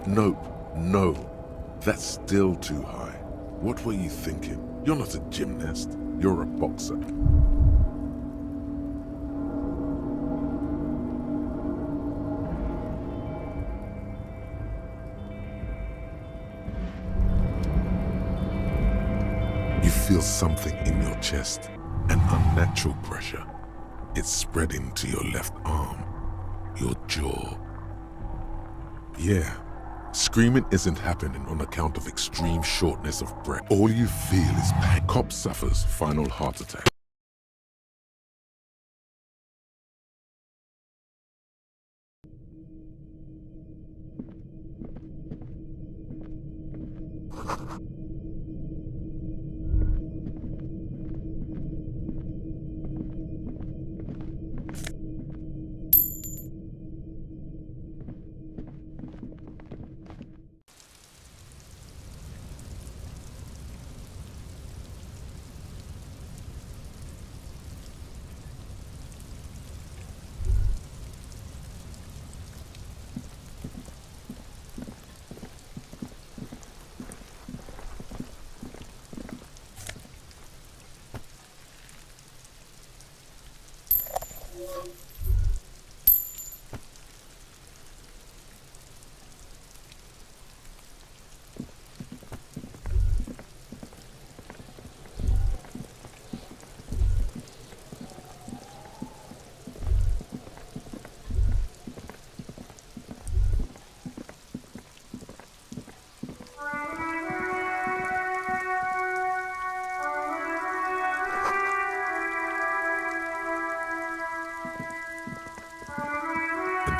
Nope, no. That's still too high. What were you thinking? You're not a gymnast. You're a boxer. You feel something in your chest, an unnatural pressure. It's spreading to your left arm, your jaw. Yeah, screaming isn't happening on account of extreme shortness of breath. All you feel is pain. Cop suffers final heart attack.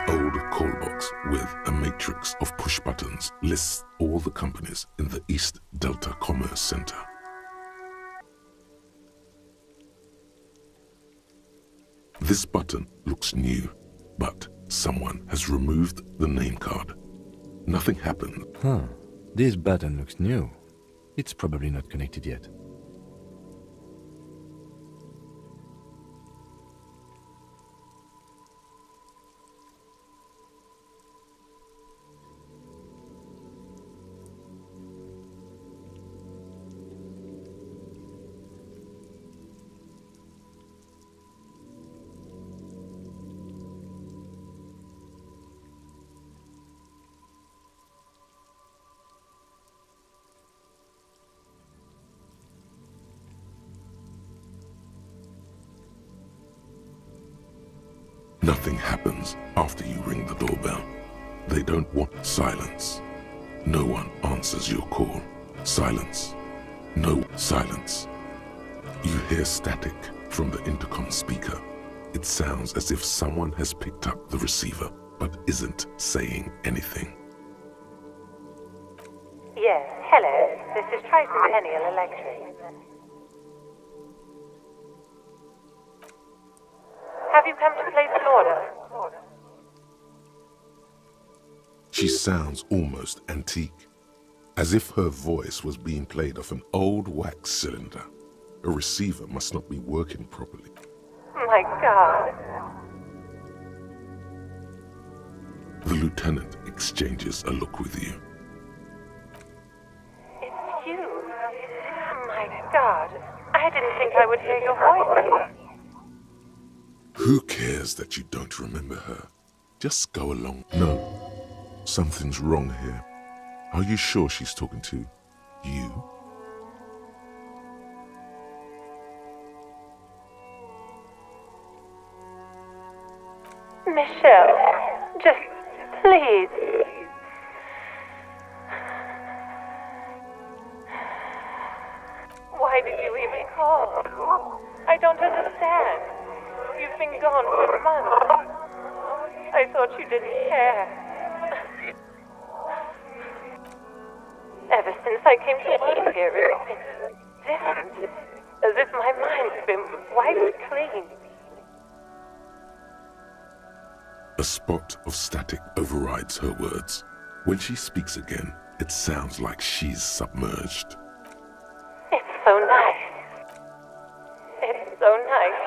Old call box with a matrix of push buttons lists all the companies in the East Delta Commerce Center. This button looks new, but someone has removed the name card. Nothing happened. This button looks new. It's probably not connected yet. Nothing happens after you ring the doorbell. They don't want silence. No one answers your call. Silence. No silence. You hear static from the intercom speaker. It sounds as if someone has picked up the receiver but isn't saying anything. Yes, hello. This is Tricentennial Electric. Have you come to place an order? She sounds almost antique, as if her voice was being played off an old wax cylinder. A receiver must not be working properly. My God. The lieutenant exchanges a look with you. It's you. My God. I didn't think I would hear your voice. Who cares that you don't remember her? Just go along. No, something's wrong here. Are you sure she's talking to you? Michelle, just please. Why did you even call? I don't understand. You've been gone for months. I thought you didn't care. Ever since I came to live here, it's been different. As if my mind's been wiped clean. A spot of static overrides her words. When she speaks again, it sounds like she's submerged. It's so nice. It's so nice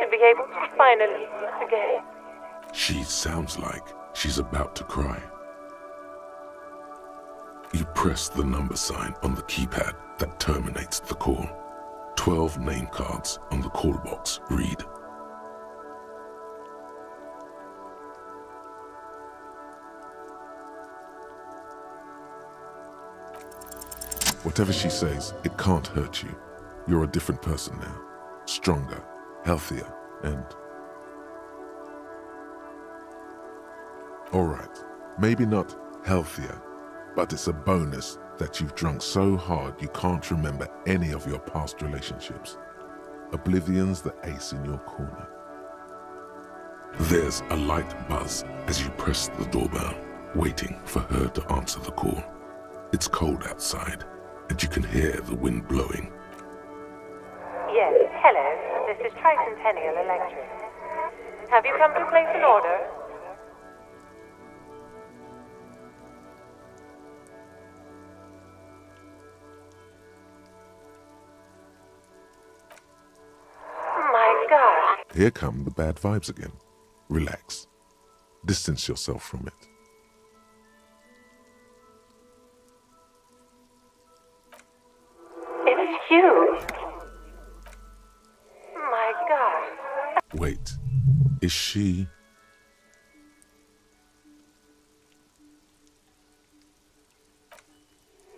to be able to finally meet again. She sounds like she's about to cry. You press the number sign on the keypad that terminates the call. 12 name cards on the call box read, Whatever she says, it can't hurt you. You're a different person now. Stronger, healthier, and... Alright, maybe not healthier, but it's a bonus that you've drunk so hard you can't remember any of your past relationships. Oblivion's the ace in your corner. There's a light buzz as you press the doorbell, waiting for her to answer the call. It's cold outside, and you can hear the wind blowing. Yes, hello. This is Tricentennial Electric. Have you come to place an order? My God. Here come the bad vibes again. Relax. Distance yourself from it. It's you. My God. Wait, is she...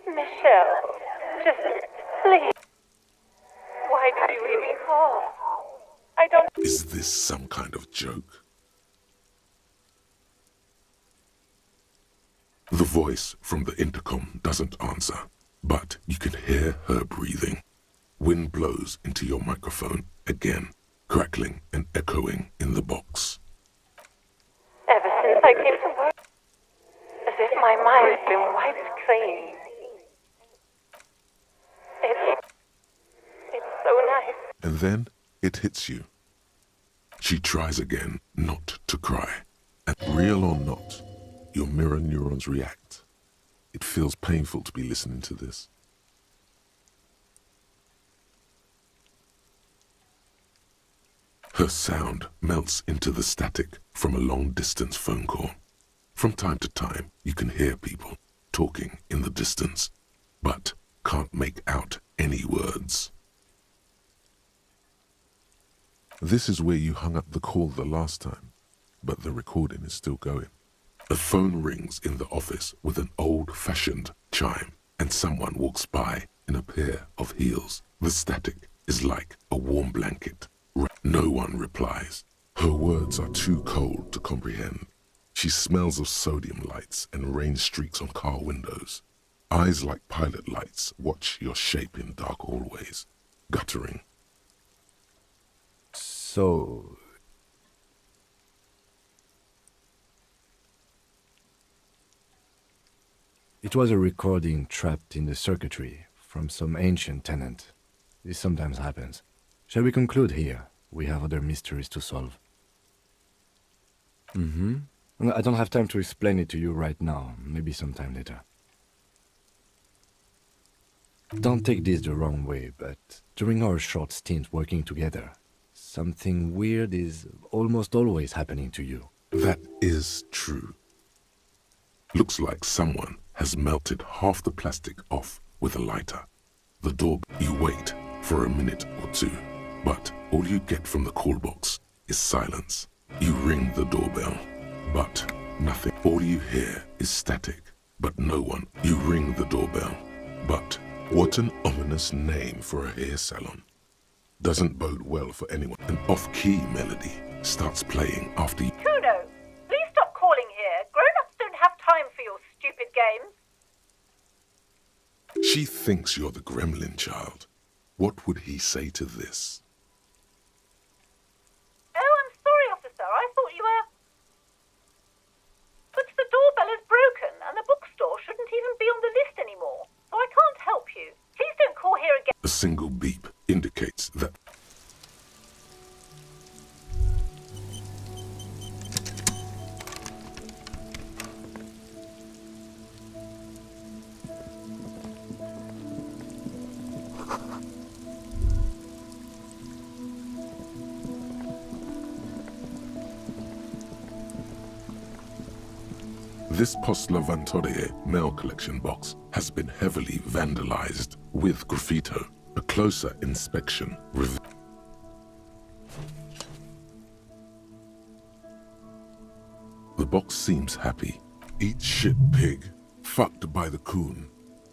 Michelle, just please. Why did you even call? I don't... Is this some kind of joke? The voice from the intercom doesn't answer, but you can hear her breathing. Wind blows into your microphone again, crackling and echoing in the box. Ever since I came to work, as if my mind's been wiped clean. It's so nice. And then it hits you. She tries again not to cry. And real or not, your mirror neurons react. It feels painful to be listening to this. Her sound melts into the static from a long-distance phone call. From time to time, you can hear people talking in the distance, but can't make out any words. This is where you hung up the call the last time, but the recording is still going. A phone rings in the office with an old-fashioned chime, and someone walks by in a pair of heels. The static is like a warm blanket. No one replies. Her words are too cold to comprehend. She smells of sodium lights and rain streaks on car windows. Eyes like pilot lights watch your shape in dark hallways, guttering. So... It was a recording trapped in the circuitry from some ancient tenant. This sometimes happens. Shall we conclude here? We have other mysteries to solve. I don't have time to explain it to you right now. Maybe sometime later. Don't take this the wrong way, but during our short stint working together, something weird is almost always happening to you. That is true. Looks like someone has melted half the plastic off with a lighter. The door, you wait for a minute or two, but all you get from the call box is silence. You ring the doorbell, but nothing. All you hear is static, but no one. You ring the doorbell, but what an ominous name for a hair salon. Doesn't bode well for anyone. An off-key melody starts playing after you. Kuno, please stop calling here. Grown-ups don't have time for your stupid games. She thinks you're the gremlin child. What would he say to this? Oh, I'm sorry, officer. I thought you were... But the doorbell is broken, and the bookstore shouldn't even be on the list anymore. So I can't help you. Please don't call here again. A single beep indicates that This Postlovantorie mail collection box has been heavily vandalized with graffito. A closer inspection reveals the box seems happy. Eat shit pig, fucked by the coon,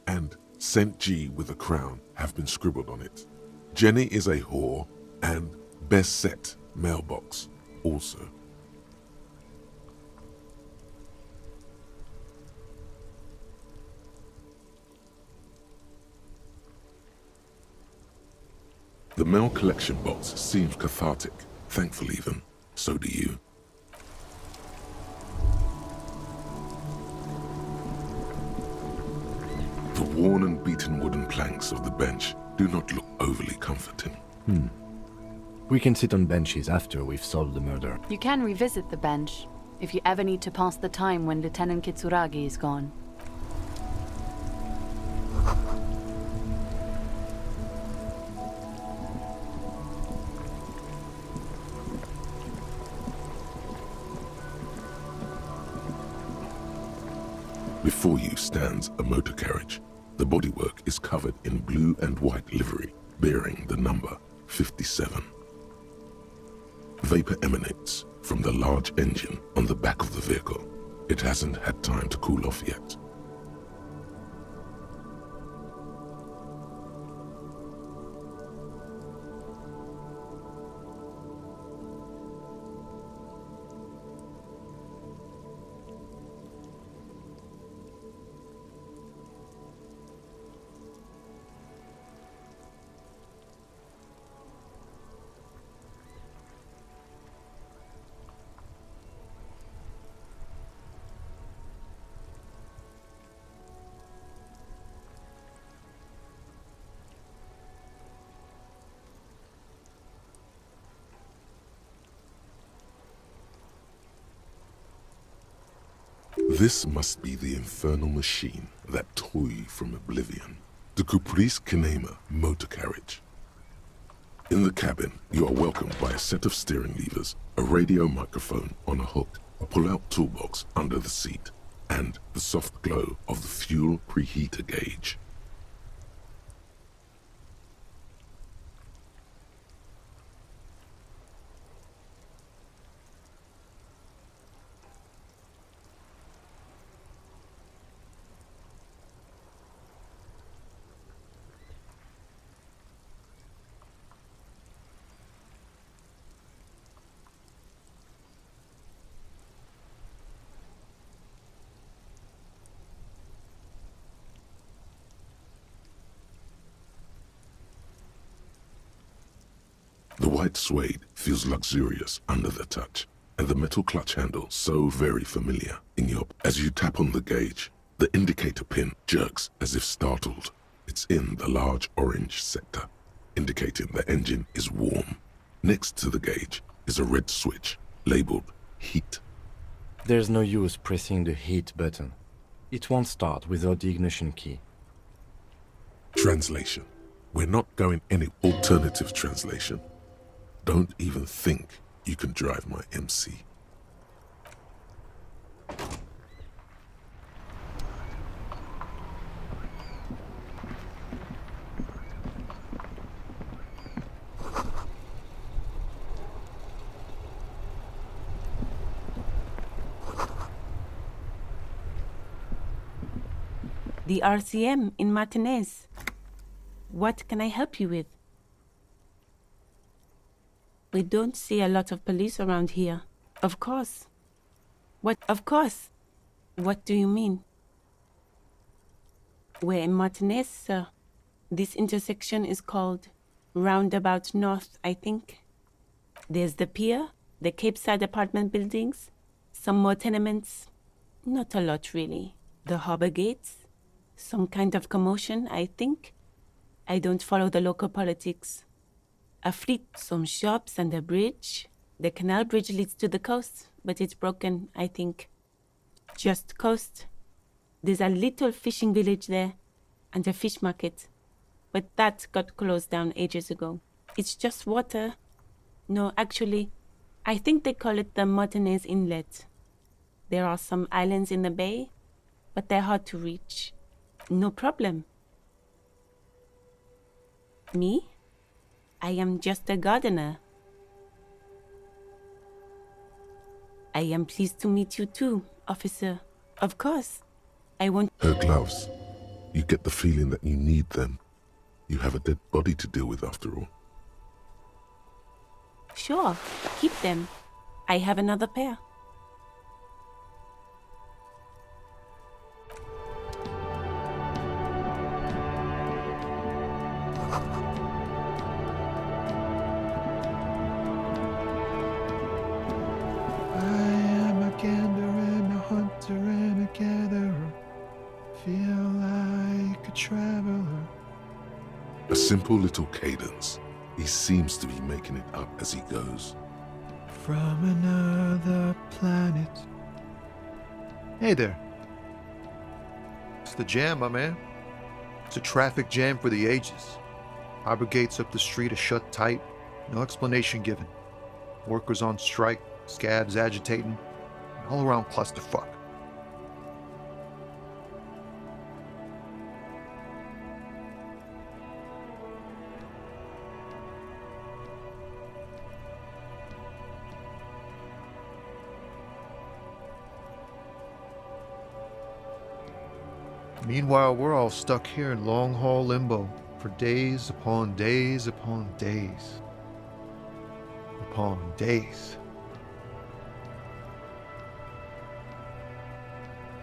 and St. G with a crown have been scribbled on it. Jenny is a whore, and best set mailbox also. The mail collection box seems cathartic, thankful even. So do you. The worn and beaten wooden planks of the bench do not look overly comforting. We can sit on benches after we've solved the murder. You can revisit the bench if you ever need to pass the time when Lieutenant Kitsuragi is gone. Before you stands a motor carriage. The bodywork is covered in blue and white livery, bearing the number 57. Vapor emanates from the large engine on the back of the vehicle. It hasn't had time to cool off yet. This must be the infernal machine that tore you from oblivion. The Caprice Kinema motor carriage. In the cabin, you are welcomed by a set of steering levers, a radio microphone on a hook, a pull-out toolbox under the seat, and the soft glow of the fuel preheater gauge. The white suede feels luxurious under the touch, and the metal clutch handle so very familiar in your... As you tap on the gauge, the indicator pin jerks as if startled. It's in the large orange sector, indicating the engine is warm. Next to the gauge is a red switch labeled heat. There's no use pressing the heat button. It won't start without the ignition key. Translation. We're not going any alternative translation. Don't even think you can drive my MC. The RCM in Martinez. What can I help you with? We don't see a lot of police around here. Of course. What? Of course. What do you mean? We're in Martinez, sir. This intersection is called Roundabout North, I think. There's the pier, the Cape Side apartment buildings, some more tenements. Not a lot, really. The harbor gates. Some kind of commotion, I think. I don't follow the local politics. A fleet, some shops and a bridge. The canal bridge leads to the coast, but it's broken, I think. Just coast. There's a little fishing village there, and a fish market. But that got closed down ages ago. It's just water. No, actually, I think they call it the Martinez Inlet. There are some islands in the bay, but they're hard to reach. No problem. Me? I am just a gardener. I am pleased to meet you too, officer. Of course. I won't. Her gloves. You get the feeling that you need them. You have a dead body to deal with after all. Sure, keep them. I have another pair. A simple little cadence. He seems to be making it up as he goes. From another planet. Hey there. It's the jam, my man. It's a traffic jam for the ages. Harbor gates up the street are shut tight. No explanation given. Workers on strike, scabs agitating. An all-around clusterfuck. Meanwhile, we're all stuck here in long-haul limbo for days upon days upon days. Upon days.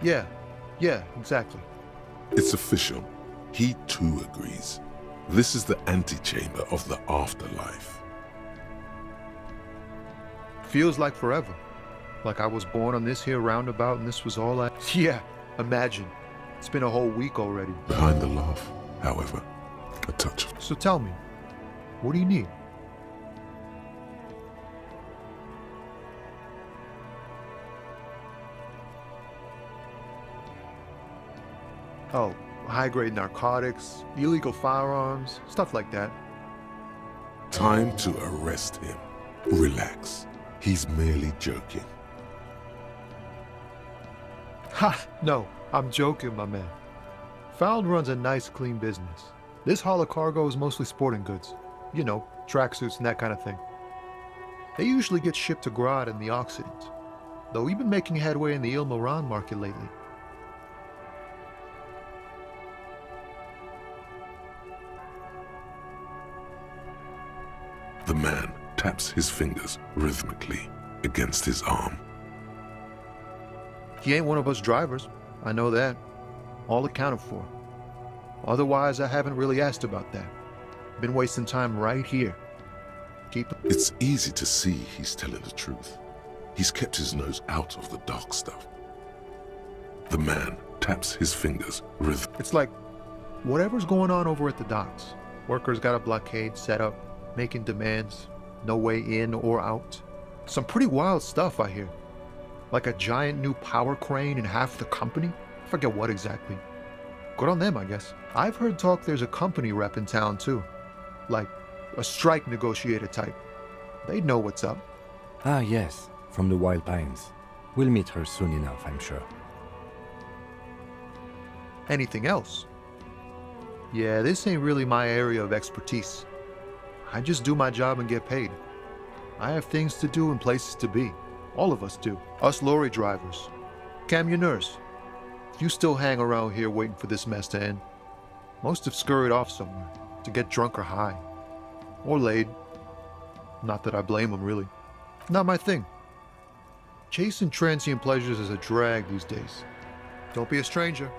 Yeah, exactly. It's official. He too agrees. This is the antechamber of the afterlife. Feels like forever. Like I was born on this here roundabout and this was all I... Yeah, imagine. It's been a whole week already. Behind the laugh, however, a touch of... So tell me, what do you need? Oh, high-grade narcotics, illegal firearms, stuff like that. Time to arrest him. Relax. He's merely joking. Ha! No, I'm joking, my man. Found runs a nice, clean business. This haul of cargo is mostly sporting goods. You know, tracksuits and that kind of thing. They usually get shipped to Grad in the Occident, though we've been making headway in the Il Moran market lately. The man taps his fingers rhythmically against his arm. He ain't one of us drivers. I know that. All accounted for. Otherwise, I haven't really asked about that. Been wasting time right here. It's easy to see he's telling the truth. He's kept his nose out of the dark stuff. The man taps his fingers rhythmically. It's like, whatever's going on over at the docks. Workers got a blockade set up, making demands, no way in or out. Some pretty wild stuff, I hear. Like a giant new power crane in half the company? I forget what exactly. Good on them, I guess. I've heard talk there's a company rep in town, too. Like, a strike negotiator type. They'd know what's up. Ah, yes, from the Wild Pines. We'll meet her soon enough, I'm sure. Anything else? Yeah, this ain't really my area of expertise. I just do my job and get paid. I have things to do and places to be. All of us do. Us lorry drivers. Camionneurs. You still hang around here waiting for this mess to end. Most have scurried off somewhere to get drunk or high. Or laid. Not that I blame them, really. Not my thing. Chasing transient pleasures is a drag these days. Don't be a stranger.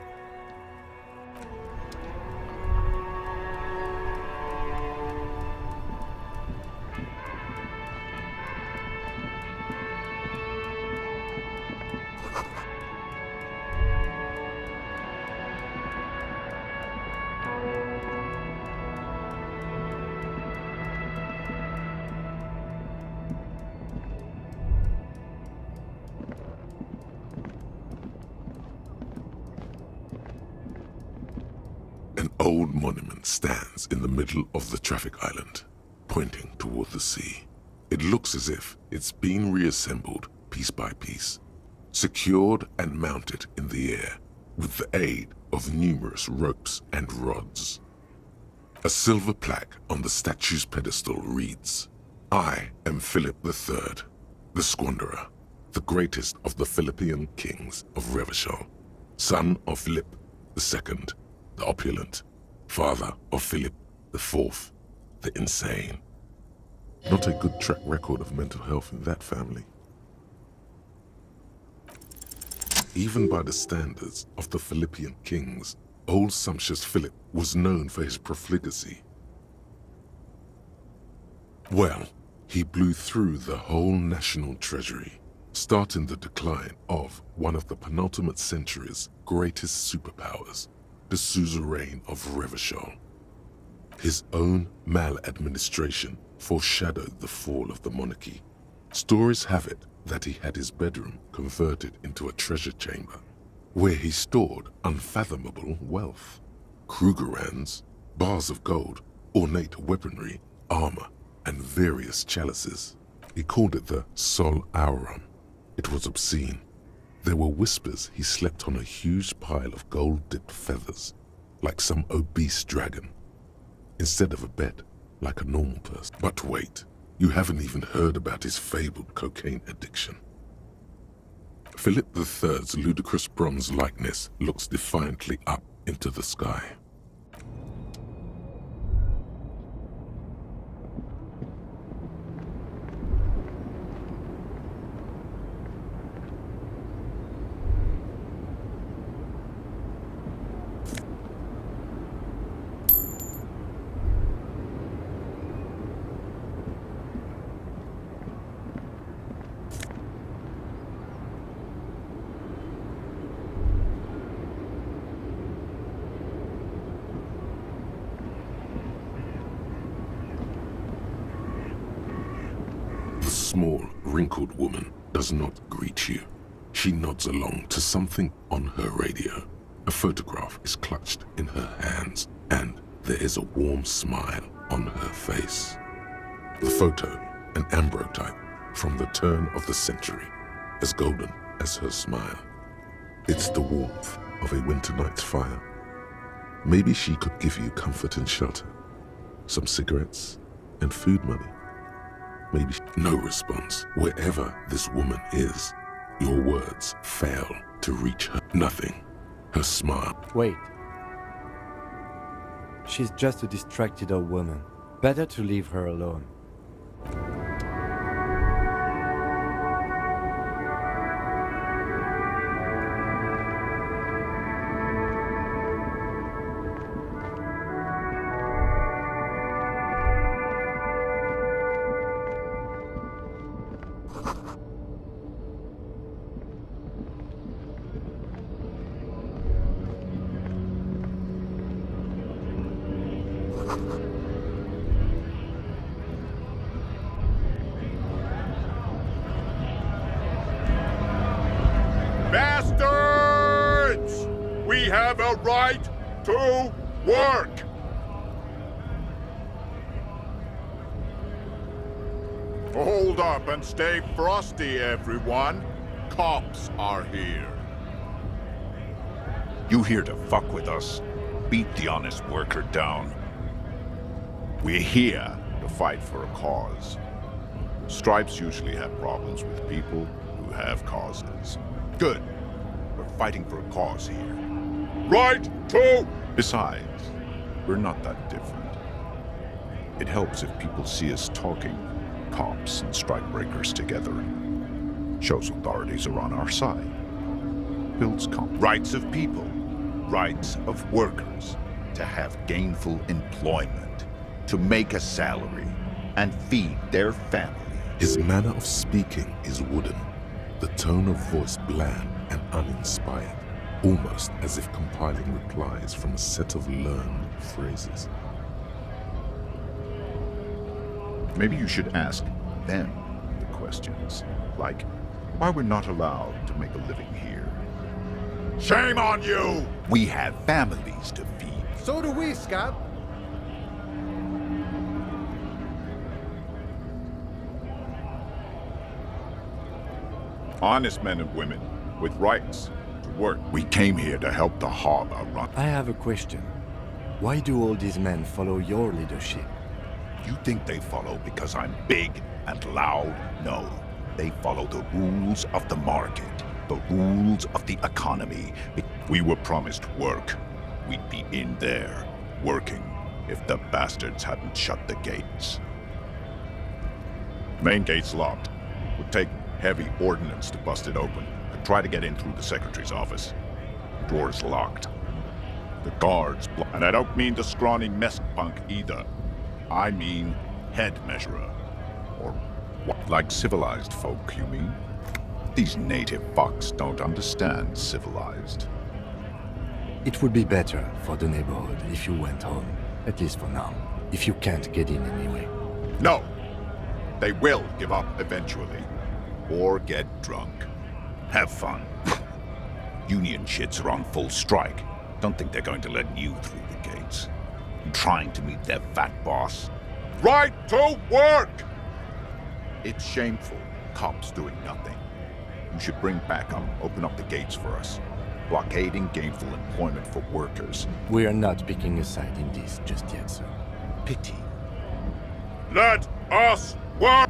An old monument stands in the middle of the traffic island, pointing toward the sea. It looks as if it's been reassembled piece by piece. secured and mounted in the air with the aid of numerous ropes and rods. A silver plaque on the statue's pedestal reads, "I am Philip III, the Squanderer, the greatest of the Philippian kings of Revachol, son of Philip II, the opulent, father of Philip IV, the insane." Not a good track record of mental health in that family. Even by the standards of the Philippian kings, old sumptuous Philip was known for his profligacy. Well, he blew through the whole national treasury, starting the decline of one of the penultimate century's greatest superpowers, the suzerain of Revachol. His own maladministration foreshadowed the fall of the monarchy. Stories have it that he had his bedroom converted into a treasure chamber, where he stored unfathomable wealth. Krugerrands, bars of gold, ornate weaponry, armor, and various chalices. He called it the Sol Aurum. It was obscene. There were whispers he slept on a huge pile of gold-dipped feathers, like some obese dragon, instead of a bed, like a normal person. But wait, you haven't even heard about his fabled cocaine addiction. Philip III's ludicrous bronze likeness looks defiantly up into the sky. The small, wrinkled woman does not greet you. She nods along to something on her radio. A photograph is clutched in her hands, and there is a warm smile on her face. The photo, an ambrotype from the turn of the century, as golden as her smile. It's the warmth of a winter night's fire. Maybe she could give you comfort and shelter, some cigarettes and food money. Maybe no response. Wherever this woman is, your words fail to reach her. Nothing. Her smile. Wait. She's just a distracted old woman. Better to leave her alone. Bastards! We have a right to work! Hold up and stay frosty, everyone. Cops are here. You here to fuck with us? Beat the honest worker down. We're here to fight for a cause. Stripes usually have problems with people who have causes. Good. We're fighting for a cause here. Right to... Besides, we're not that different. It helps if people see us talking, cops and strikebreakers together. Shows authorities are on our side. Builds confidence. Rights of people. Rights of workers. To have gainful employment, to make a salary, and feed their family. His manner of speaking is wooden, the tone of voice bland and uninspired, almost as if compiling replies from a set of learned phrases. Maybe you should ask them the questions, like why we're not allowed to make a living here. Shame on you! We have families to feed. So do we, Scott. Honest men and women, with rights to work. We came here to help the harbor run. I have a question. Why do all these men follow your leadership? You think they follow because I'm big and loud? No. They follow the rules of the market, the rules of the economy. We were promised work. We'd be in there, working, if the bastards hadn't shut the gates. Main gate's locked. Would take heavy ordnance to bust it open. I'd try to get in through the secretary's office. Door's locked. The guards and I don't mean the scrawny mess punk either. I mean head measurer. Or what? Like civilized folk, you mean? These native fucks don't understand civilized. It would be better for the neighborhood if you went home, at least for now, if you can't get in anyway. No! They will give up eventually. Or get drunk. Have fun. Union shits are on full strike. Don't think they're going to let you through the gates. I'm trying to meet their fat boss. Right to work! It's shameful. Cops doing nothing. You should bring backup. Open up the gates for us. Blockading gainful employment for workers. We are not picking a side in this just yet, sir. Pity. Let us work!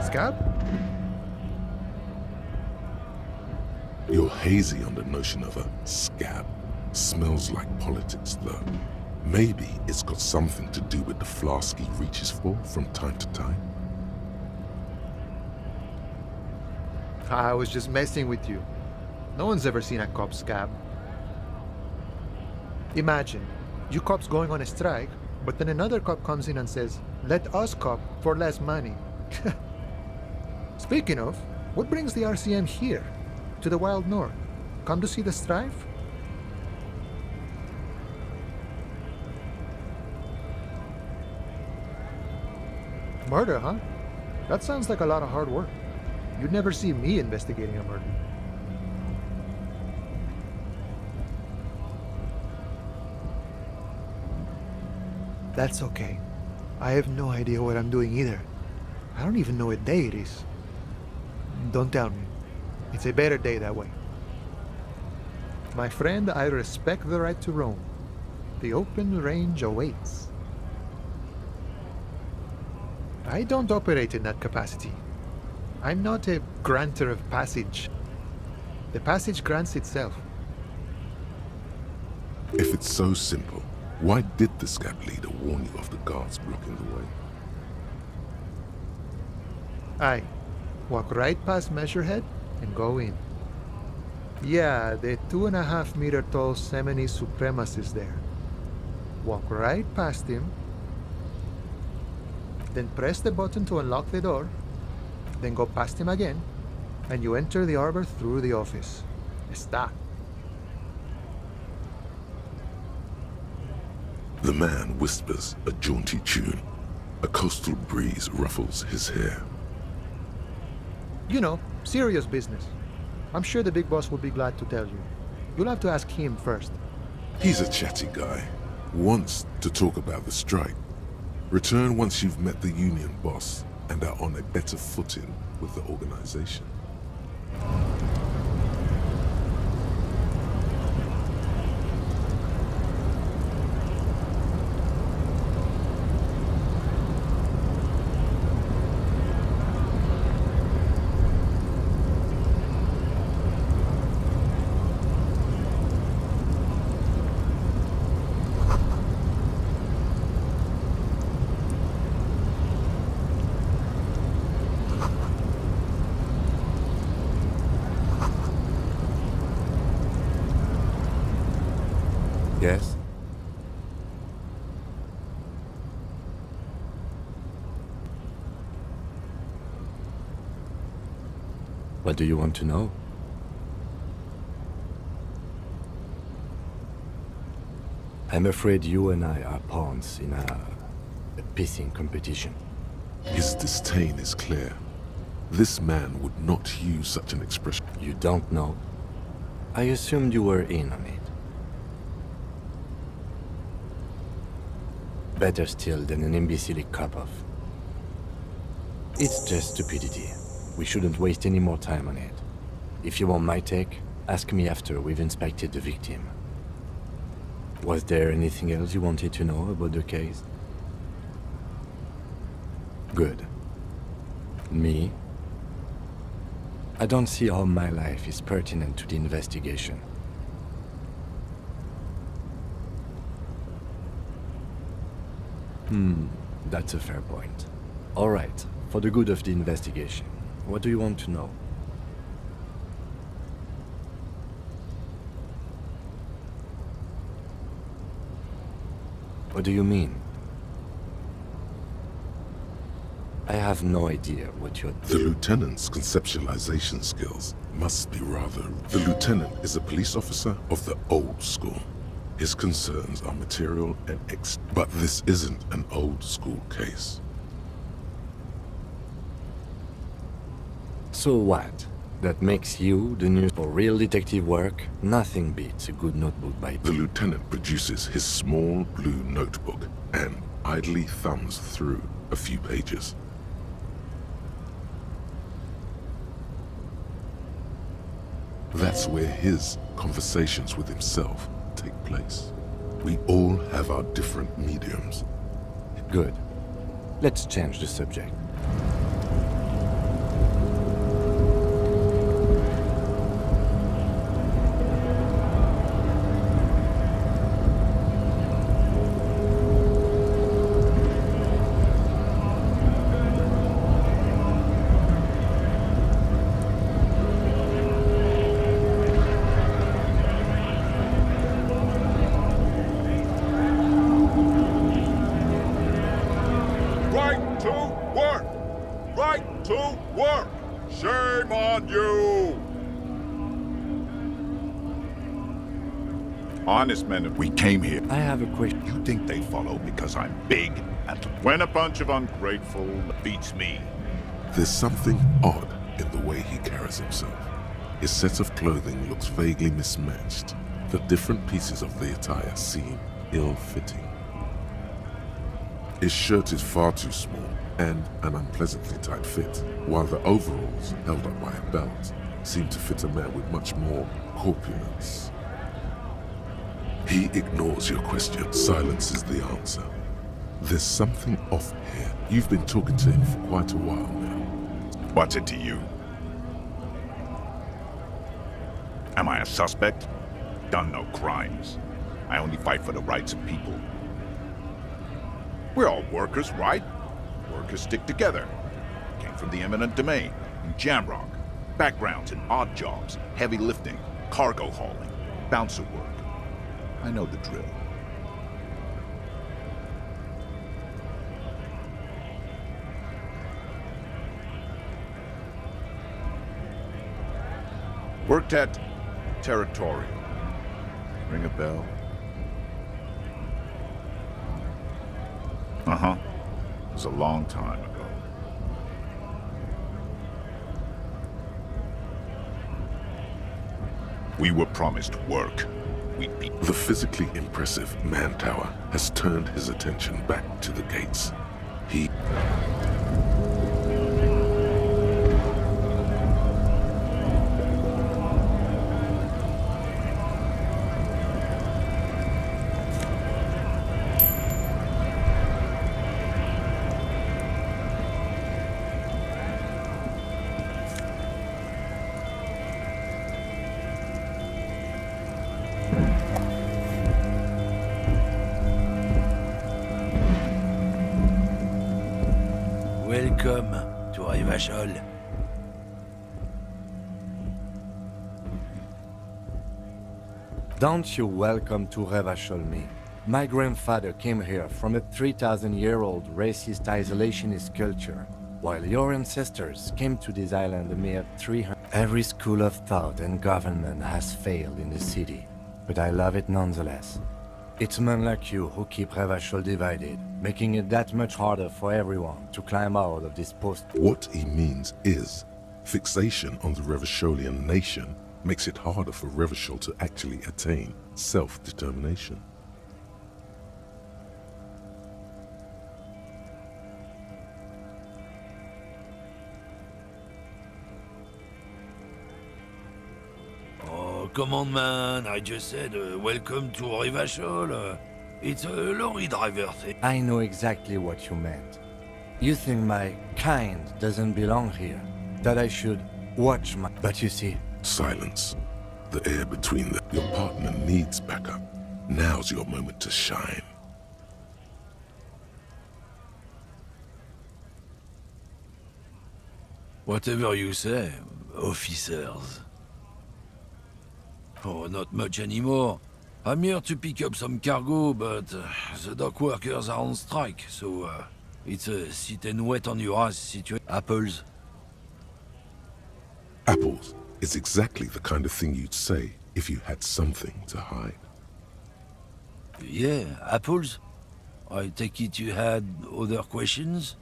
Scab? You're hazy on the notion of a scab. Smells like politics, though. Maybe it's got something to do with the flask he reaches for from time to time. I was just messing with you. No one's ever seen a cop scab. Imagine, you cops going on a strike, but then another cop comes in and says, "Let us cop for less money." Speaking of, what brings the RCM here, to the Wild North? Come to see the strife? Murder, huh? That sounds like a lot of hard work. You'd never see me investigating a murder. That's okay. I have no idea what I'm doing either. I don't even know what day it is. Don't tell me. It's a better day that way. My friend, I respect the right to roam. The open range awaits. I don't operate in that capacity. I'm not a granter of passage. The passage grants itself. If it's so simple, why did the scab leader warn you of the guards blocking the way? Aye. Walk right past Measurehead and go in. Yeah, the 2.5 meter tall Semini supremacist there. Walk right past him, then press the button to unlock the door, then go past him again, and you enter the arbor through the office. Está. The man whispers a jaunty tune. A coastal breeze ruffles his hair. You know, serious business. I'm sure the big boss will be glad to tell you. You'll have to ask him first. He's a chatty guy. Wants to talk about the strike. Return once you've met the union boss and are on a better footing with the organization. Yes? What do you want to know? I'm afraid you and I are pawns in a pissing competition. His disdain is clear. This man would not use such an expression. You don't know? I assumed you were in on it. Better still than an imbecilic cop-off. It's just stupidity. We shouldn't waste any more time on it. If you want my take, ask me after we've inspected the victim. Was there anything else you wanted to know about the case? Good. Me? I don't see how my life is pertinent to the investigation. That's a fair point. All right, for the good of the investigation, what do you want to know? What do you mean? I have no idea what you're... The lieutenant's conceptualization skills must be rather... The lieutenant is a police officer of the old school. His concerns are material and But this isn't an old school case. So what? That makes you the new... For real detective work, nothing beats a good notebook by... The lieutenant produces his small blue notebook and idly thumbs through a few pages. That's where his conversations with himself take place. We all have our different mediums. Good. Let's change the subject. Right to work! Right to work! Shame on you! Honest men, we came here. I have a question. You think they follow because I'm big and... When a bunch of ungrateful beats me. There's something odd in the way he carries himself. His set of clothing looks vaguely mismatched. The different pieces of the attire seem ill-fitting. His shirt is far too small and an unpleasantly tight fit, while the overalls, held up by a belt, seem to fit a man with much more corpulence. He ignores your question. Silence is the answer. There's something off here. You've been talking to him for quite a while now. What's it to you? Am I a suspect? Done no crimes. I only fight for the rights of people. We're all workers, right? Workers stick together. Came from the eminent domain, in Jamrock. Backgrounds in odd jobs, heavy lifting, cargo hauling, bouncer work. I know the drill. Worked at Territorial. Ring a bell? Uh-huh. It was a long time ago. We were promised work. We'd be... The physically impressive man tower has turned his attention back to the gates. He... Welcome to Revachol. Don't you welcome to Revachol me. My grandfather came here from a 3,000-year-old racist isolationist culture, while your ancestors came to this island a mere 300. Every school of thought and government has failed in the city, but I love it nonetheless. It's men like you who keep Revachol divided, making it that much harder for everyone to climb out of this post. What he means is, fixation on the Revacholian nation makes it harder for Revachol to actually attain self-determination. come on, man. I just said, welcome to Rivachol. It's a lorry driver thing. I know exactly what you meant. You think my kind doesn't belong here, that I should watch my... But you see... Silence. The air between them. Your partner needs backup. Now's your moment to shine. Whatever you say, officers. Oh, not much anymore. I'm here to pick up some cargo, but the dock workers are on strike, so it's a sit and wait on your ass situation. Apples. Apples is exactly the kind of thing you'd say if you had something to hide. Yeah, apples? I take it you had other questions?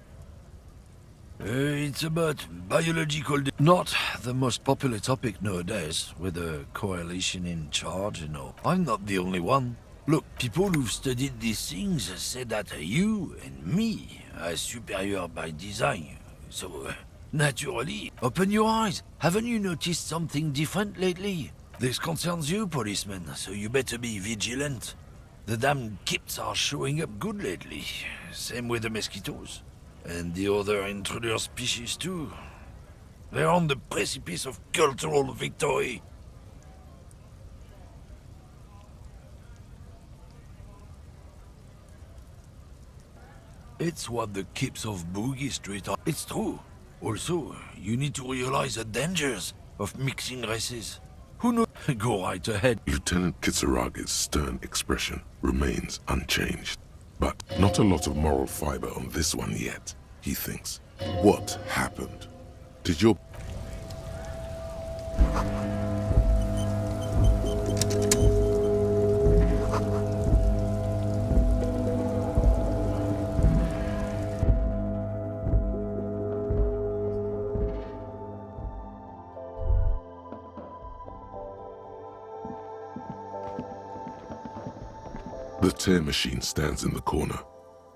It's about biological... Not the most popular topic nowadays, with a coalition in charge, you know. I'm not the only one. Look, people who've studied these things say that you and me are superior by design. So, naturally, open your eyes. Haven't you noticed something different lately? This concerns you, policeman, so you better be vigilant. The damn kips are showing up good lately. Same with the mosquitoes. And the other intruder species too. They're on the precipice of cultural victory. It's what the kips of Boogie Street are. It's true. Also, you need to realize the dangers of mixing races. Who knows? Go right ahead. Lieutenant Kisaragi's stern expression remains unchanged. But not a lot of moral fiber on this one yet, he thinks. What happened? Did your... The tear machine stands in the corner.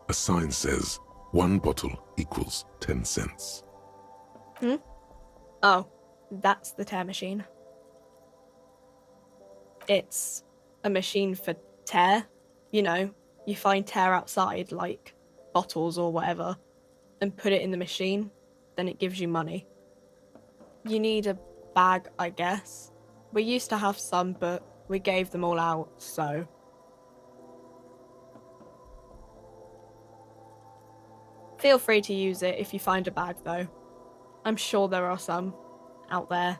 A sign says, 1 bottle equals 10 cents. Oh, that's the tear machine. It's a machine for tear. You know, you find tear outside, like bottles or whatever, and put it in the machine, then it gives you money. You need a bag, I guess. We used to have some, but we gave them all out, so... Feel free to use it if you find a bag, though. I'm sure there are some out there.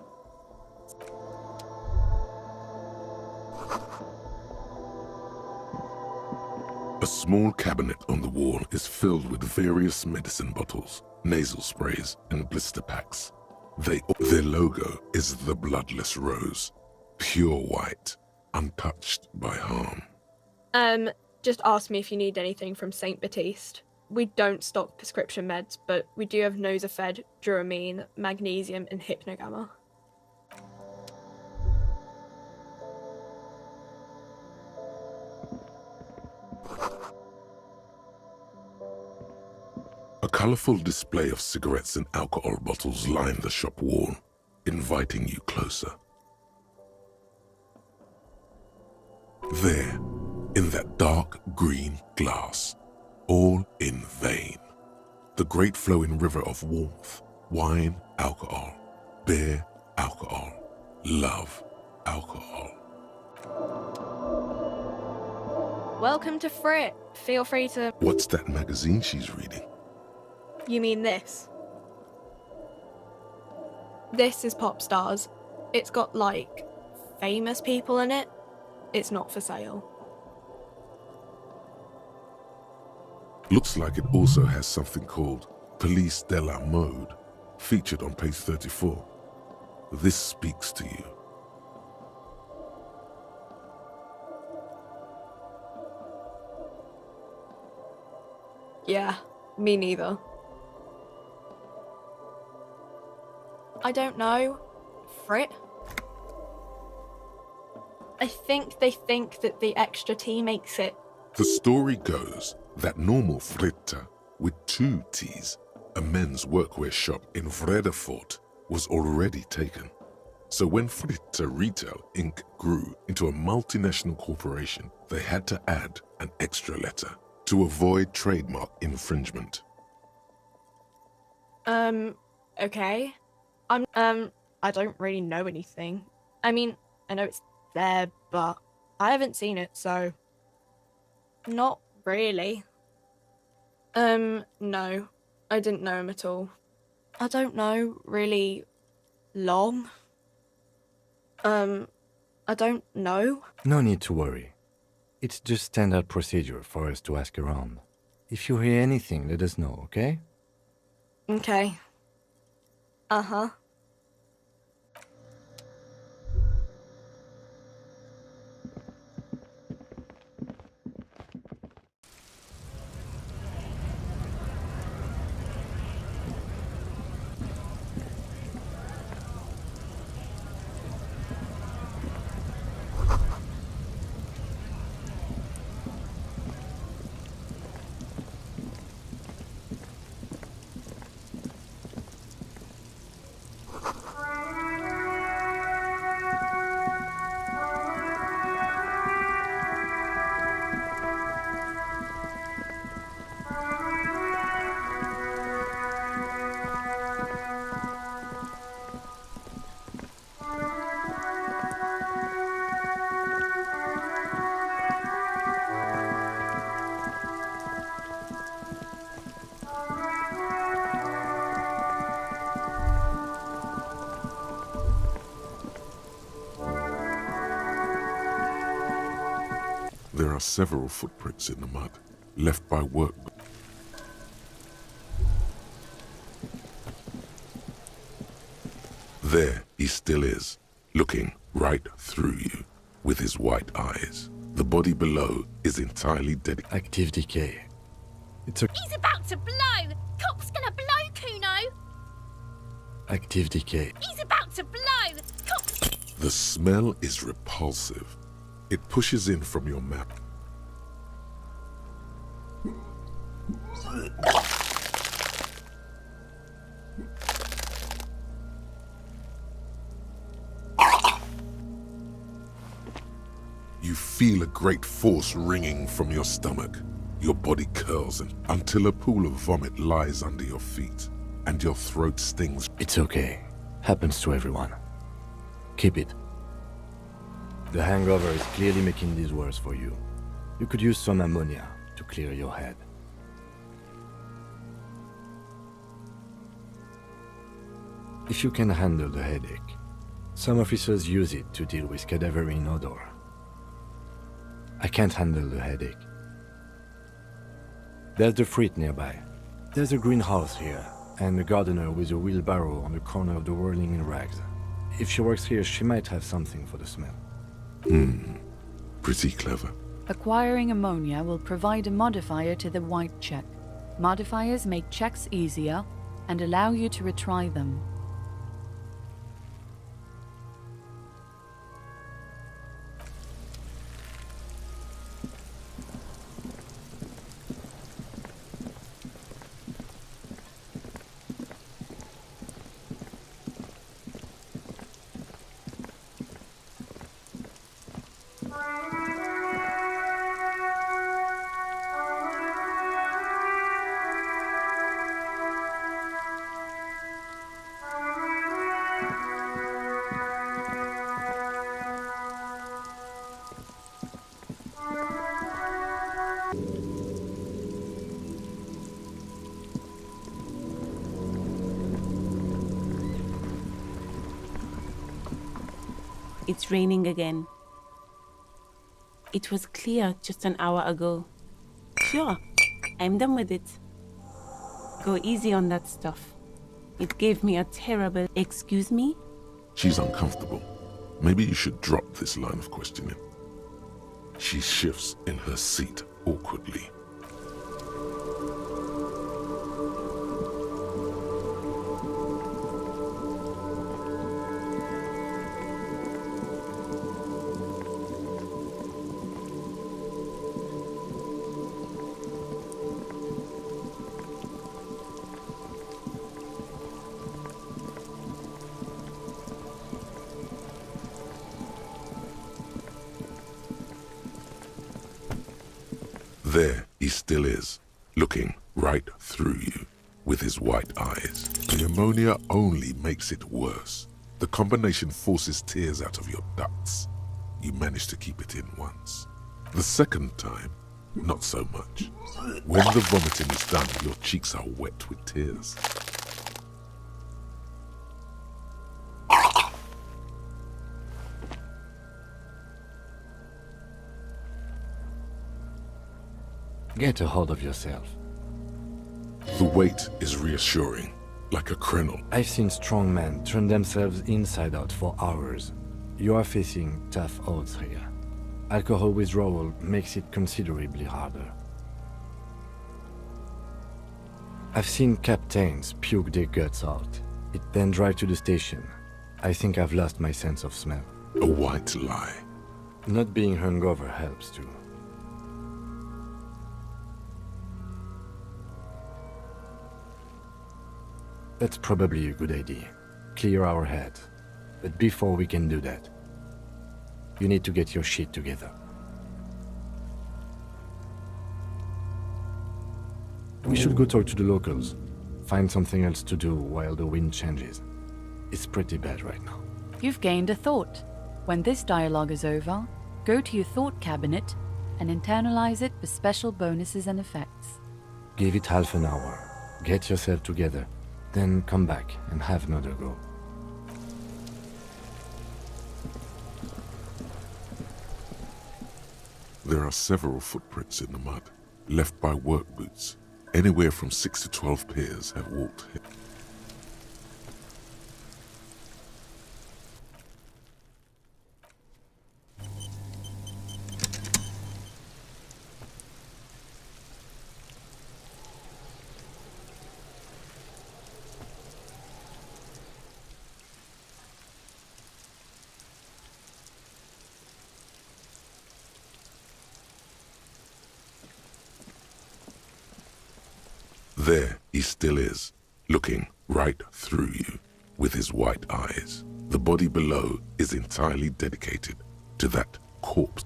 A small cabinet on the wall is filled with various medicine bottles, nasal sprays, and blister packs. Their logo is the bloodless rose, pure white, untouched by harm. Just ask me if you need anything from St. Baptiste. We don't stock prescription meds, but we do have Nosafed, Duramine, Magnesium, and Hypnogamma. A colorful display of cigarettes and alcohol bottles line the shop wall, inviting you closer. There, in that dark green glass, all in vain. The great flowing river of warmth, wine, alcohol, beer, alcohol, love, alcohol. Welcome to Frit. Feel free to... What's that magazine she's reading? You mean this? This is Pop Stars. It's got, like, famous people in it. It's not for sale. Looks like it also has something called Police de la Mode, featured on page 34. This speaks to you. Yeah, me neither. I don't know. Frit? I think they think that the extra T makes it. The story goes that normal Fritta, with 2 T's, a men's workwear shop in Vredefort, was already taken. So when Furniture Retail Inc. grew into a multinational corporation, they had to add an extra letter to avoid trademark infringement. Okay. I don't really know anything. I mean, I know it's there, but I haven't seen it, so... Not really. No. I didn't know him at all. I don't know, really long. I don't know. No need to worry. It's just standard procedure for us to ask around. If you hear anything, let us know, okay? Okay. Uh-huh. There are several footprints in the mud, left by work. There he still is, looking right through you with his white eyes. The body below is entirely dedicated. Active decay. It's a He's about to blow! Cop's gonna blow, Kuno! active decay. He's about to blow! Cop's... The smell is repulsive. It pushes in from your mouth. You feel a great force ringing from your stomach. Your body curls until a pool of vomit lies under your feet, and your throat stings. It's okay. Happens to everyone. Keep it. The hangover is clearly making this worse for you. You could use some ammonia to clear your head. If you can handle the headache, some officers use it to deal with cadaverine odor. I can't handle the headache. There's the fruit nearby. There's a greenhouse here, and a gardener with a wheelbarrow on the corner of the whirling in rags. If she works here, she might have something for the smell. Pretty clever. Acquiring ammonia will provide a modifier to the white check. Modifiers make checks easier and allow you to retry them. It's raining again. It was clear just an hour ago. Sure, I'm done with it. Go easy on that stuff. It gave me a terrible... Excuse me? She's uncomfortable. Maybe you should drop this line of questioning. She shifts in her seat awkwardly. There he still is, looking right through you with his white eyes. The ammonia only makes it worse. The combination forces tears out of your ducts. You manage to keep it in once. The second time, not so much. When the vomiting is done, your cheeks are wet with tears. Get a hold of yourself. The weight is reassuring, like a krenel. I've seen strong men turn themselves inside out for hours. You are facing tough odds here. Alcohol withdrawal makes it considerably harder. I've seen captains puke their guts out, then drive to the station. I think I've lost my sense of smell. A white lie. Not being hungover helps too. That's probably a good idea. Clear our heads. But before we can do that, you need to get your shit together. We should go talk to the locals. Find something else to do while the wind changes. It's pretty bad right now. You've gained a thought. When this dialogue is over, go to your thought cabinet and internalize it with special bonuses and effects. Give it half an hour. Get yourself together. Then come back and have another go. There are several footprints in the mud, left by work boots. Anywhere from 6 to 12 pairs have walked here. There he still is, looking right through you with his white eyes. The body below is entirely dedicated to that corpse.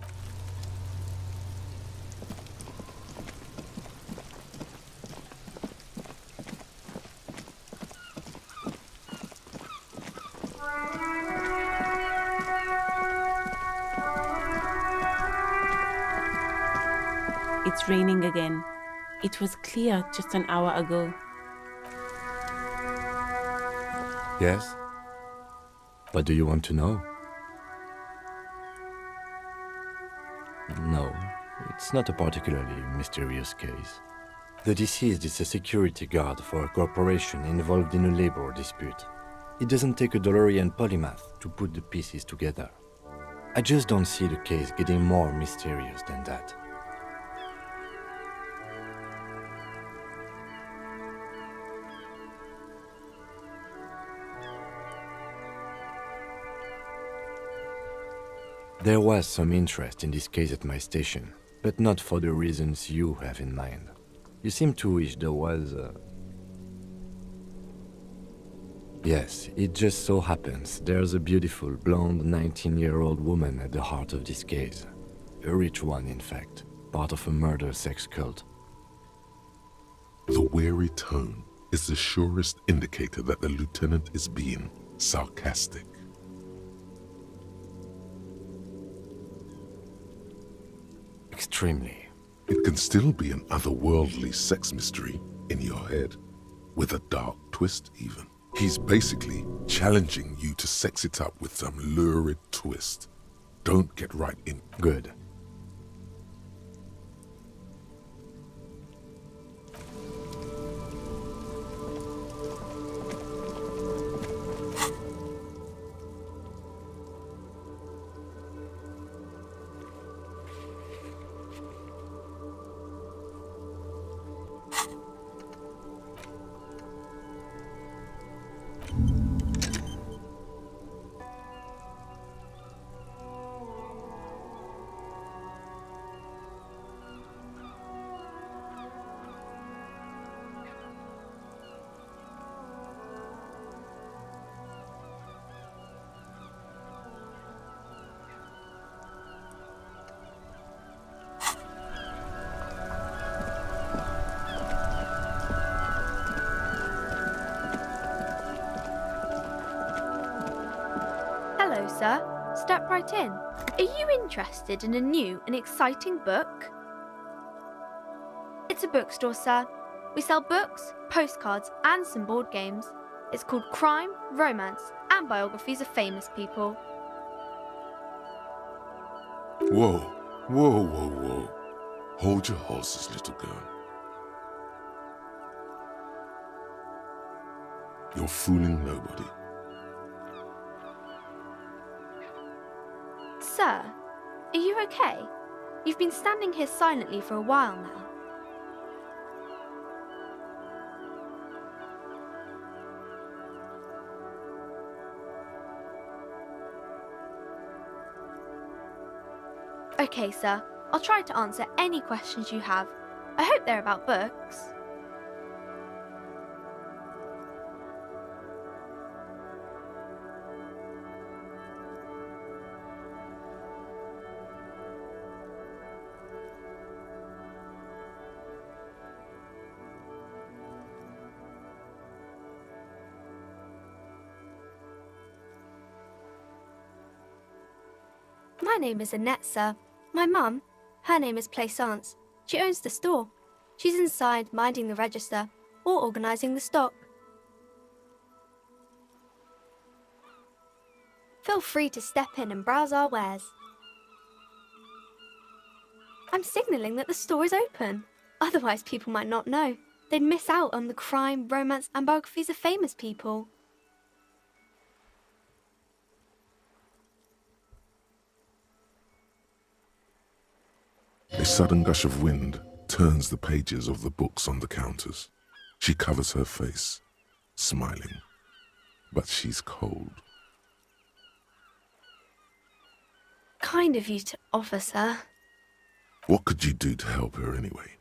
It's raining again. It was clear just an hour ago. Yes? What do you want to know? No, it's not a particularly mysterious case. The deceased is a security guard for a corporation involved in a labor dispute. It doesn't take a DeLorean polymath to put the pieces together. I just don't see the case getting more mysterious than that. There was some interest in this case at my station, but not for the reasons you have in mind. You seem to wish there was Yes, it just so happens there's a beautiful blonde 19-year-old woman at the heart of this case. A rich one, in fact, part of a murder sex cult. The wary tone is the surest indicator that the lieutenant is being sarcastic. Extremely. It can still be an otherworldly sex mystery in your head, with a dark twist even. He's basically challenging you to sex it up with some lurid twist. Don't get right in. Good. sir. Step right in. Are you interested in a new and exciting book? It's a bookstore, sir. We sell books, postcards, and some board games. It's called Crime, Romance, and Biographies of Famous People. Whoa, whoa, whoa, whoa. Hold your horses, little girl. You're fooling nobody. Sir, are you okay? You've been standing here silently for a while now. Okay, sir. I'll try to answer any questions you have. I hope they're about books. My name is Annette, sir. My mum, her name is Plaisance. She owns the store. She's inside minding the register or organising the stock. Feel free to step in and browse our wares. I'm signalling that the store is open. Otherwise people might not know. They'd miss out on the crime, romance and biographies of famous people. A sudden gush of wind turns the pages of the books on the counters. She covers her face, smiling, but she's cold. Kind of you to offer, sir. What could you do to help her anyway?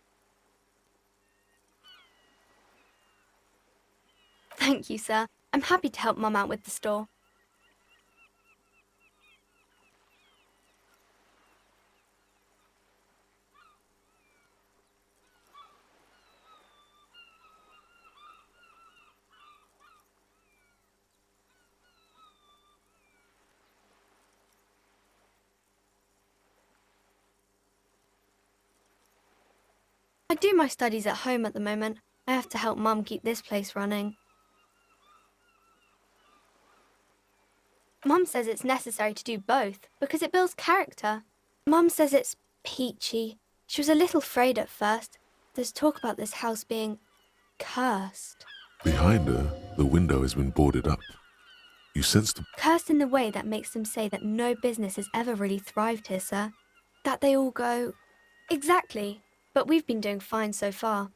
Thank you, sir. I'm happy to help Mum out with the store. I do my studies at home at the moment. I have to help Mum keep this place running. Mum says it's necessary to do both because it builds character. Mum says it's peachy. She was a little afraid at first. There's talk about this house being cursed. Behind her, the window has been boarded up. You sense the... Cursed in the way that makes them say that no business has ever really thrived here, sir. That they all go... Exactly. But we've been doing fine so far.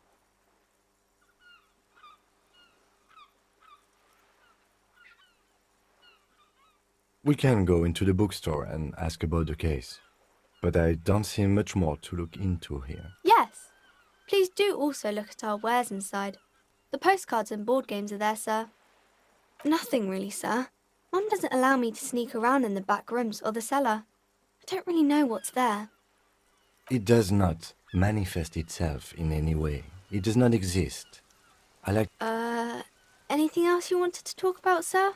We can go into the bookstore and ask about the case, but I don't see much more to look into here. Yes. Please do also look at our wares inside. The postcards and board games are there, sir. Nothing really, sir. Mum doesn't allow me to sneak around in the back rooms or the cellar. I don't really know what's there. It does not manifest itself in any way. It does not exist. I like... Anything else you wanted to talk about, sir?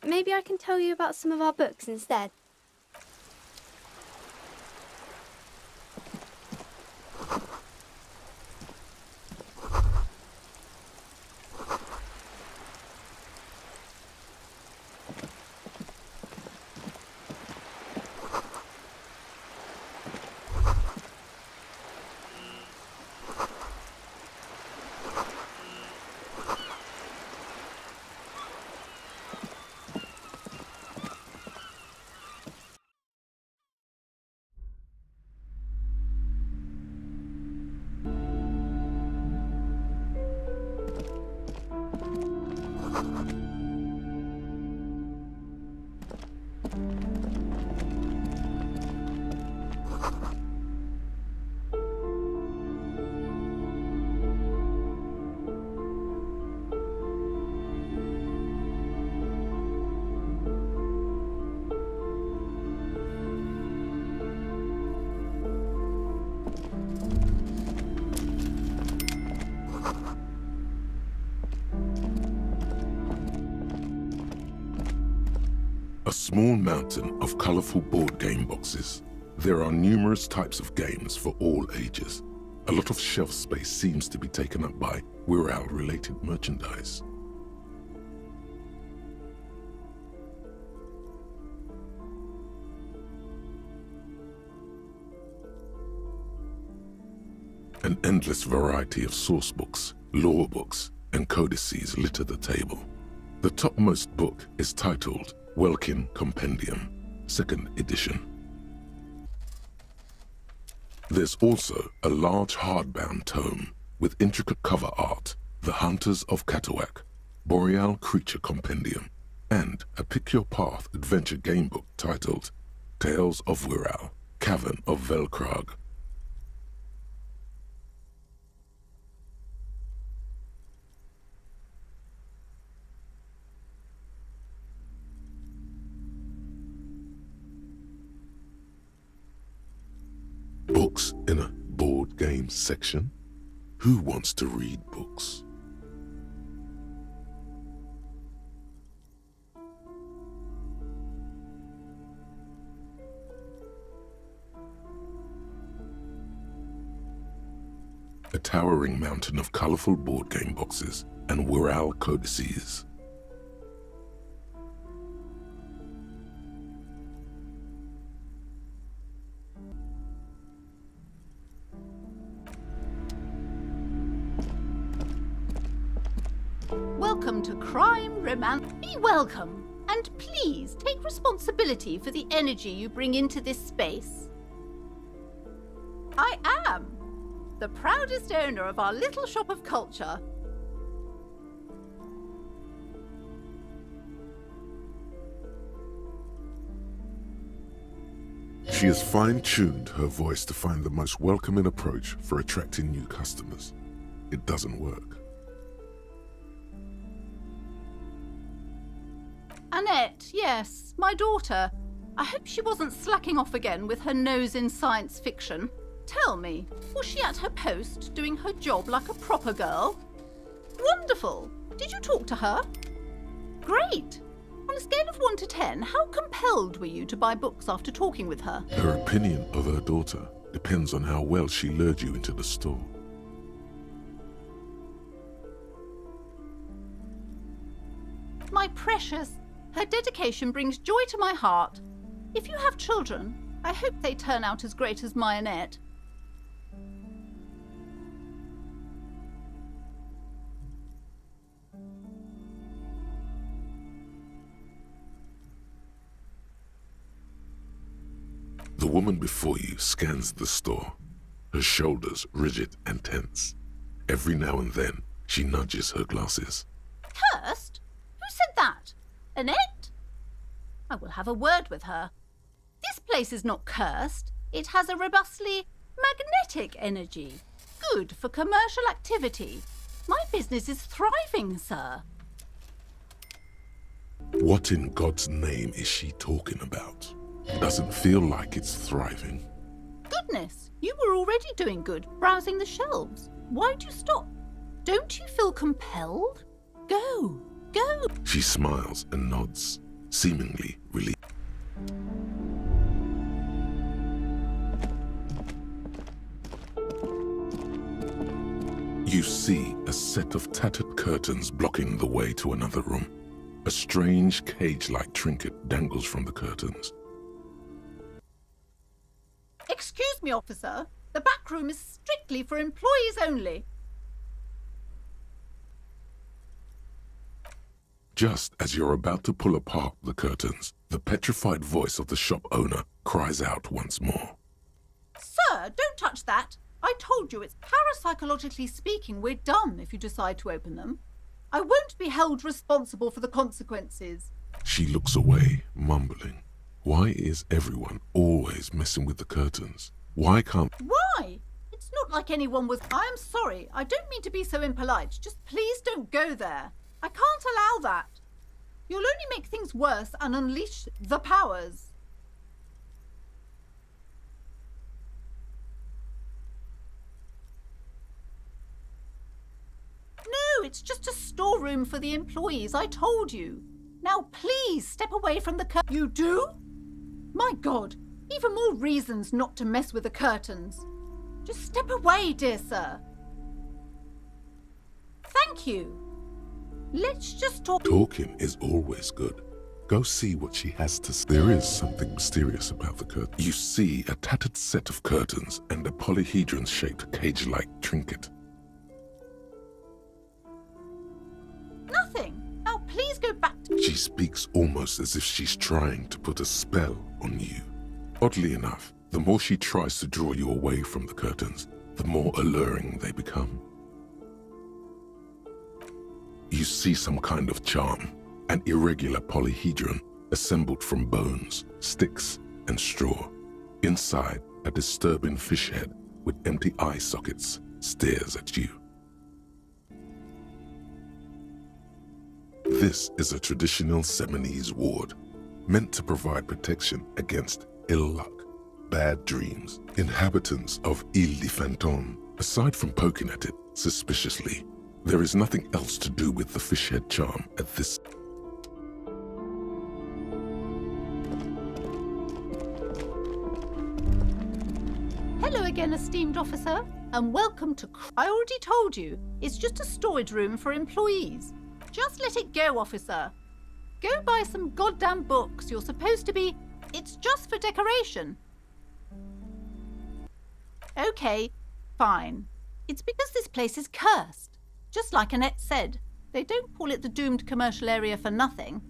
Maybe I can tell you about some of our books instead. A small mountain of colorful board game boxes. There are numerous types of games for all ages. A lot of shelf space seems to be taken up by Wirral-related merchandise. An endless variety of source books, lore books, and codices litter the table. The topmost book is titled Welkin Compendium, 2nd edition. There's also a large hardbound tome with intricate cover art, The Hunters of Catawak, Boreal Creature Compendium, and a Pick Your Path adventure game book titled Tales of Wirral, Cavern of Velkrag. Books in a board game section? Who wants to read books? A towering mountain of colorful board game boxes and Wirral codices. Welcome to Crime Romance. Be welcome, and please take responsibility for the energy you bring into this space. I am the proudest owner of our little shop of culture. She has fine-tuned her voice to find the most welcoming approach for attracting new customers. It doesn't work. Annette, yes, my daughter. I hope she wasn't slacking off again with her nose in science fiction. Tell me, was she at her post doing her job like a proper girl? Wonderful! Did you talk to her? Great! On a scale of 1 to 10, how compelled were you to buy books after talking with her? Her opinion of her daughter depends on how well she lured you into the store. My precious, her dedication brings joy to my heart. If you have children, I hope they turn out as great as my Annette. The woman before you scans the store, her shoulders rigid and tense. Every now and then, she nudges her glasses. Cursed? Who said that? Annette? I will have a word with her. This place is not cursed. It has a robustly magnetic energy. Good for commercial activity. My business is thriving, sir. What in God's name is she talking about? Doesn't feel like it's thriving. Goodness, you were already doing good, browsing the shelves. Why'd you stop? Don't you feel compelled? Go, go. She smiles and nods, seemingly relieved. You see a set of tattered curtains blocking the way to another room. A strange cage-like trinket dangles from the curtains. Excuse me, officer. The back room is strictly for employees only. Just as you're about to pull apart the curtains, the petrified voice of the shop owner cries out once more. Sir, don't touch that. I told you it's parapsychologically speaking, we're dumb if you decide to open them. I won't be held responsible for the consequences. She looks away, mumbling. Why is everyone always messing with the curtains? Why can't... Why? It's not like anyone was... I'm sorry, I don't mean to be so impolite. Just please don't go there. I can't allow that. You'll only make things worse and unleash the powers. No, it's just a storeroom for the employees, I told you. Now please step away from the curtain. You do? My God, even more reasons not to mess with the curtains. Just step away, dear sir. Thank you. Let's just talk. Talking is always good. Go see what she has to say. There is something mysterious about the curtain. You see a tattered set of curtains and a polyhedron-shaped cage-like trinket. Nothing. Now please go back to... She speaks almost as if she's trying to put a spell on you. Oddly enough, the more she tries to draw you away from the curtains, the more alluring they become. You see some kind of charm, an irregular polyhedron assembled from bones, sticks, and straw. Inside, a disturbing fish head with empty eye sockets stares at you. This is a traditional Seminese ward, meant to provide protection against ill luck, bad dreams. Inhabitants of Ile de Fantôme, aside from poking at it suspiciously, there is nothing else to do with the fish head charm at this. Hello again, esteemed officer, and welcome to... I already told you, it's just a storage room for employees. Just let it go, officer. Go buy some goddamn books. You're supposed to be... It's just for decoration. Okay, fine. It's because this place is cursed. Just like Annette said, they don't call it the doomed commercial area for nothing.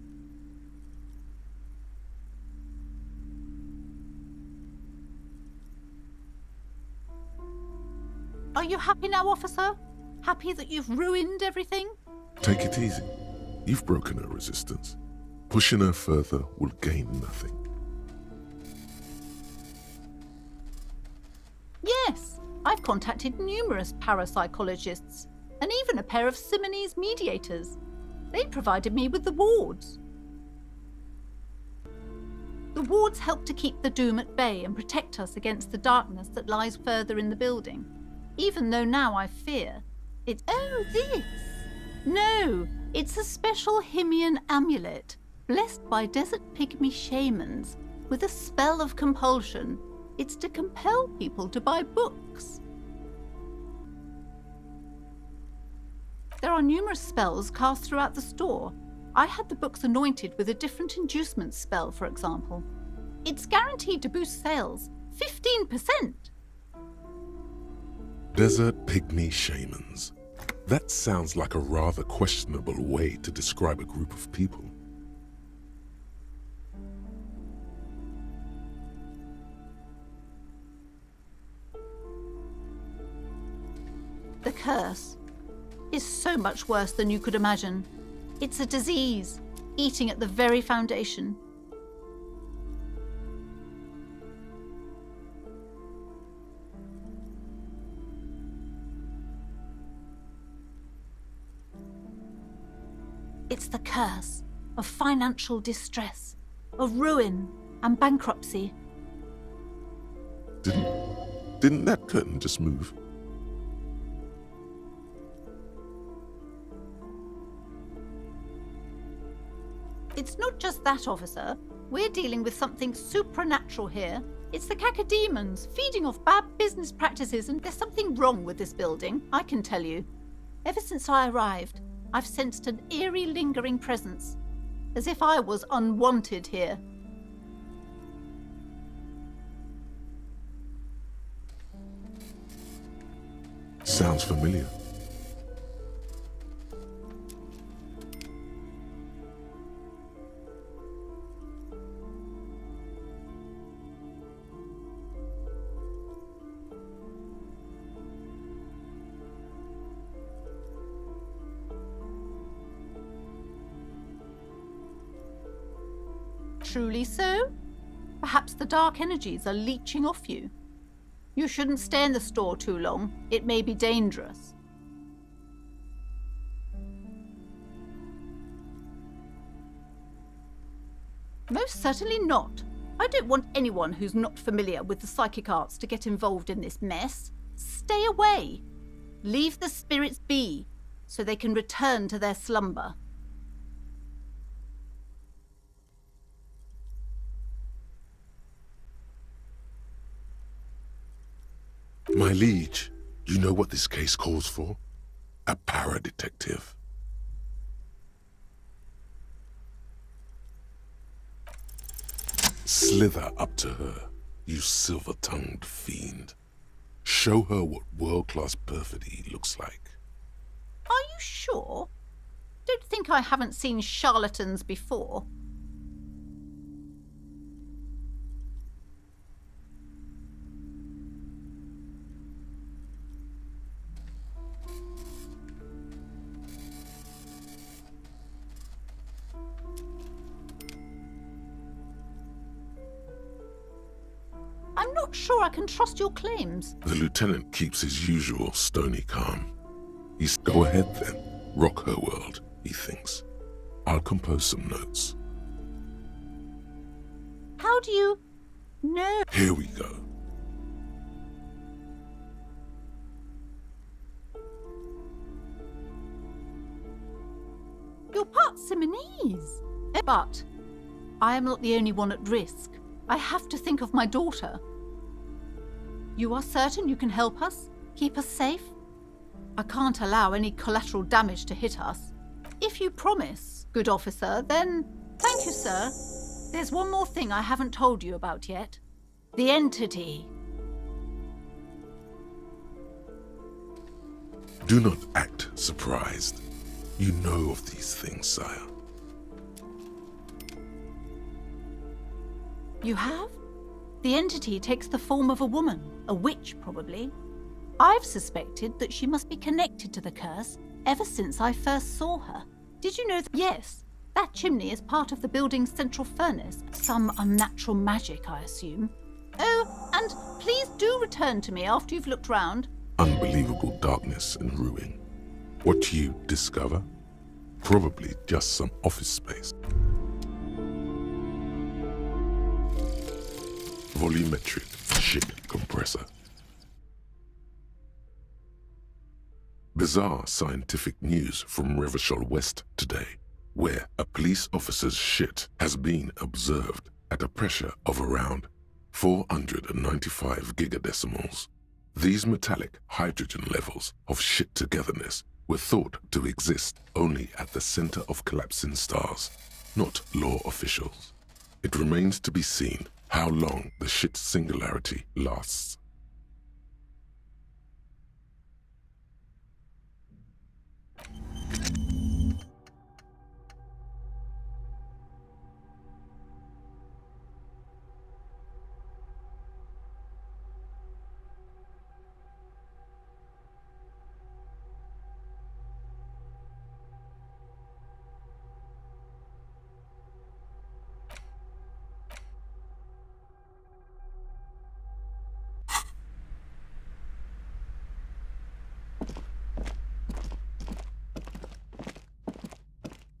Are you happy now, officer? Happy that you've ruined everything? Take it easy. You've broken her resistance. Pushing her further will gain nothing. Yes, I've contacted numerous parapsychologists and even a pair of Simonese mediators. They provided me with the wards. The wards help to keep the doom at bay and protect us against the darkness that lies further in the building. Even though now I fear it's... Oh, this! No, it's a special Himian amulet, blessed by desert pygmy shamans, with a spell of compulsion. It's to compel people to buy books. There are numerous spells cast throughout the store. I had the books anointed with a different inducement spell, for example. It's guaranteed to boost sales 15%. Desert pygmy shamans. That sounds like a rather questionable way to describe a group of people. The curse is so much worse than you could imagine. It's a disease, eating at the very foundation. It's the curse of financial distress, of ruin and bankruptcy. Didn't that curtain just move? It's not just that, officer. We're dealing with something supernatural here. It's the cacodemons feeding off bad business practices, and there's something wrong with this building, I can tell you. Ever since I arrived, I've sensed an eerie lingering presence, as if I was unwanted here. Sounds familiar. Truly so? Perhaps the dark energies are leeching off you. You shouldn't stay in the store too long. It may be dangerous. Most certainly not. I don't want anyone who's not familiar with the psychic arts to get involved in this mess. Stay away. Leave the spirits be, so they can return to their slumber. My liege, you know what this case calls for? A para-detective. Slither up to her, you silver-tongued fiend. Show her what world-class perfidy looks like. Are you sure? Don't think I haven't seen charlatans before. I'm not sure I can trust your claims. The lieutenant keeps his usual stony calm. He's go ahead then, rock her world, he thinks. I'll compose some notes. How do you know? Here we go. You're part Simonese. But I am not the only one at risk. I have to think of my daughter. You are certain you can help us? Keep us safe? I can't allow any collateral damage to hit us. If you promise, good officer, then thank you, sir. There's one more thing I haven't told you about yet. The entity. Do not act surprised. You know of these things, sire. You have? The entity takes the form of a woman, a witch probably. I've suspected that she must be connected to the curse ever since I first saw her. Did you know that? Yes, that chimney is part of the building's central furnace. Some unnatural magic, I assume. Oh, and please do return to me after you've looked round. Unbelievable darkness and ruin. What you discover? Probably just some office space. Volumetric ship compressor. Bizarre scientific news from Revachol West today, where a police officer's shit has been observed at a pressure of around 495 gigadecimals. These metallic hydrogen levels of shit togetherness were thought to exist only at the center of collapsing stars, not law officials. It remains to be seen how long the shit singularity lasts.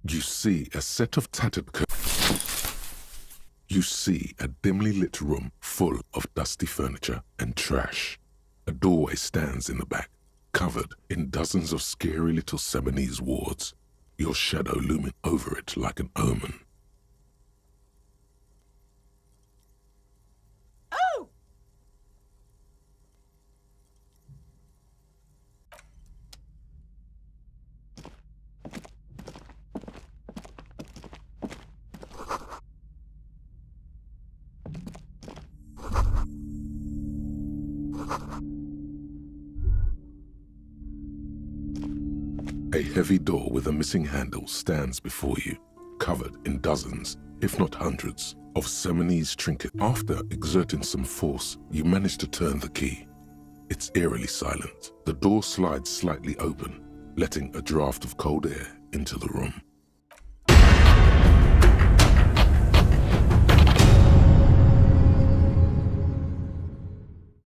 You see a set of tattered You see a dimly lit room full of dusty furniture and trash. A doorway stands in the back, covered in dozens of scary little Simonese wards, your shadow looming over it like an omen. Oh! A heavy door with a missing handle stands before you, covered in dozens, if not hundreds, of Simonese trinkets. After exerting some force, you manage to turn the key. It's eerily silent. The door slides slightly open, letting a draft of cold air into the room.